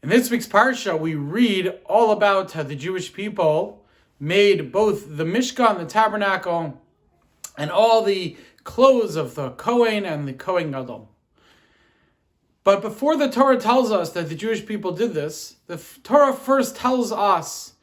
In this week's Parsha, we read all about how the Jewish people made both the Mishkan, the tabernacle, and all the clothes of the Kohen and the Kohen Gadol. But before the Torah tells us that the Jewish people did this, the Torah first tells us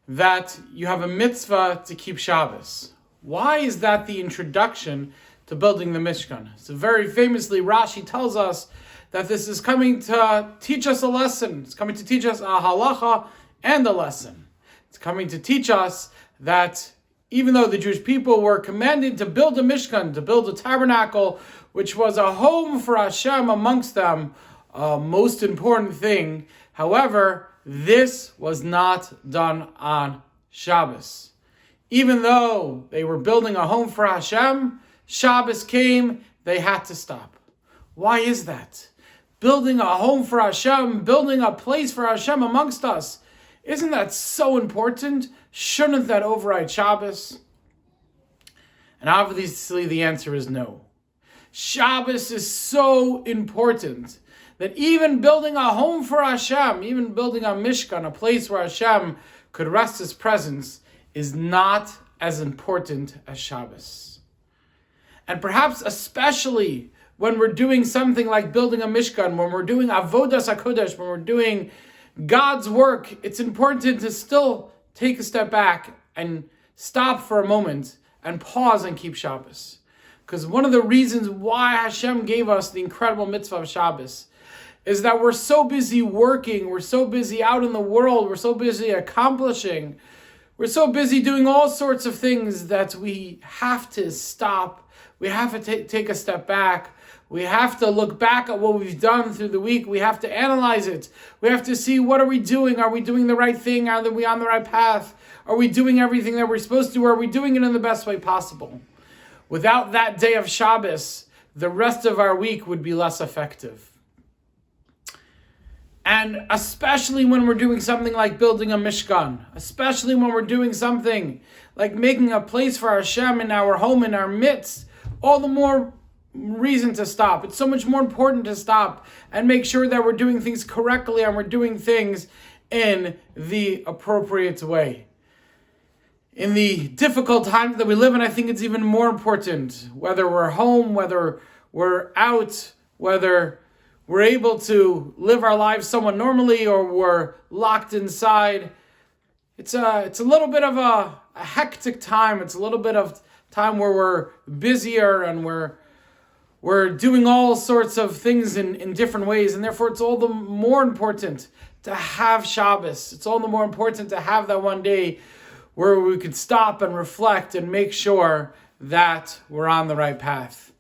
that you have a mitzvah to keep Shabbos. Why is that the introduction to building the Mishkan? So very famously, Rashi tells us that this is coming to teach us a lesson. It's coming to teach us a halacha and a lesson. It's coming to teach us that even though the Jewish people were commanded to build a Mishkan, to build a tabernacle, which was a home for Hashem amongst them, a most important thing, however, this was not done on Shabbos. Even though they were building a home for Hashem, Shabbos came, they had to stop. Why is that? Building a home for Hashem, building a place for Hashem amongst us, isn't that so important? Shouldn't that override Shabbos? And obviously the answer is no. Shabbos is so important that even building a home for Hashem, even building a Mishkan, a place where Hashem could rest His presence, is not as important as Shabbos. And perhaps especially when we're doing something like building a Mishkan, when we're doing Avodas Hachodesh, when we're doing God's work, it's important to still take a step back and stop for a moment and pause and keep Shabbos. Because one of the reasons why Hashem gave us the incredible mitzvah of Shabbos is that we're so busy working, we're so busy out in the world, we're so busy accomplishing, we're so busy doing all sorts of things that we have to stop, we have to take a step back. We have to look back at what we've done through the week. We have to analyze it. We have to see, what are we doing? Are we doing the right thing? Are we on the right path? Are we doing everything that we're supposed to? Are we doing it in the best way possible? Without that day of Shabbos, the rest of our week would be less effective. And especially when we're doing something like building a Mishkan, especially when we're doing something like making a place for Hashem in our home, in our midst, all the more reason to stop. It's so much more important to stop and make sure that we're doing things correctly and we're doing things in the appropriate way. In the difficult times that we live in, I think it's even more important, whether we're home, whether we're out, whether we're able to live our lives somewhat normally or we're locked inside. It's a little bit of a hectic time. It's a little bit of time where we're busier and we're doing all sorts of things in different ways, and therefore it's all the more important to have Shabbos. It's all the more important to have that one day where we could stop and reflect and make sure that we're on the right path.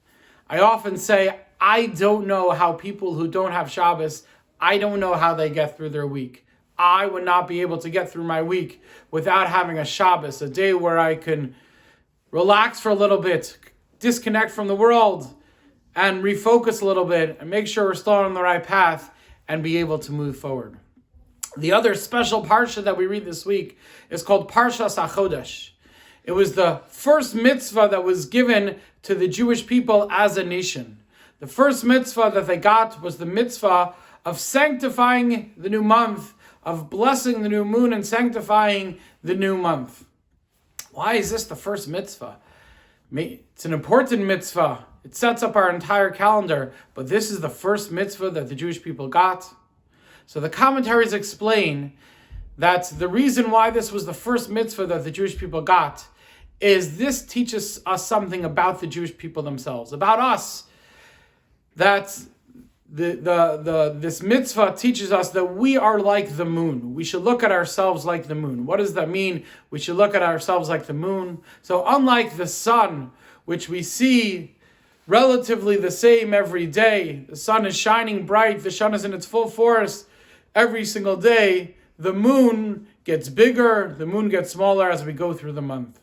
I often say, I don't know how people who don't have Shabbos, I don't know how they get through their week. I would not be able to get through my week without having a Shabbos, a day where I can relax for a little bit, disconnect from the world, and refocus a little bit and make sure we're still on the right path and be able to move forward. The other special Parsha that we read this week is called Parshas Hachodesh. It was the first mitzvah that was given to the Jewish people as a nation. The first mitzvah that they got was the mitzvah of sanctifying the new month, of blessing the new moon and sanctifying the new month. Why is this the first mitzvah? It's an important mitzvah. It sets up our entire calendar, but this is the first mitzvah that the Jewish people got. So the commentaries explain that the reason why this was the first mitzvah that the Jewish people got is this teaches us something about the Jewish people themselves, about us. That this mitzvah teaches us that we are like the moon. We should look at ourselves like the moon. What does that mean? We should look at ourselves like the moon. So unlike the sun, which we see relatively the same every day, the sun is shining bright, the sun is in its full force every single day, the moon gets bigger, the moon gets smaller as we go through the month.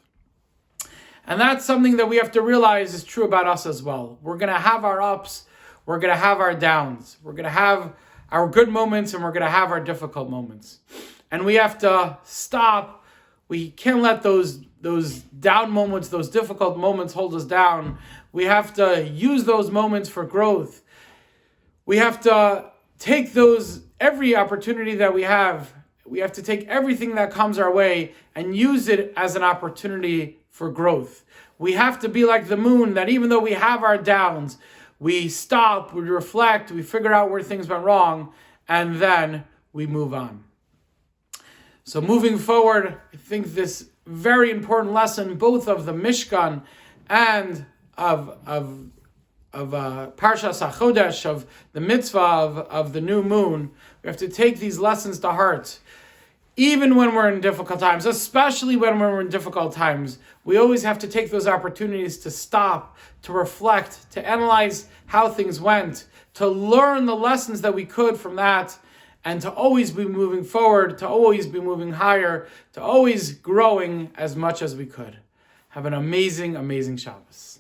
And that's something that we have to realize is true about us as well. We're going to have our ups, we're going to have our downs, we're going to have our good moments, and we're going to have our difficult moments. And we have to stop. We can't let those down moments, those difficult moments hold us down. We have to use those moments for growth. We have to take those every opportunity that we have to take everything that comes our way and use it as an opportunity for growth. We have to be like the moon, that even though we have our downs, we stop, we reflect, we figure out where things went wrong, and then we move on. So moving forward, I think this very important lesson, both of the Mishkan and of Parshas Hachodesh, of the mitzvah of the new moon, we have to take these lessons to heart. Even when we're in difficult times, especially when we're in difficult times, we always have to take those opportunities to stop, to reflect, to analyze how things went, to learn the lessons that we could from that, and to always be moving forward, to always be moving higher, to always growing as much as we could. Have an amazing, amazing Shabbos.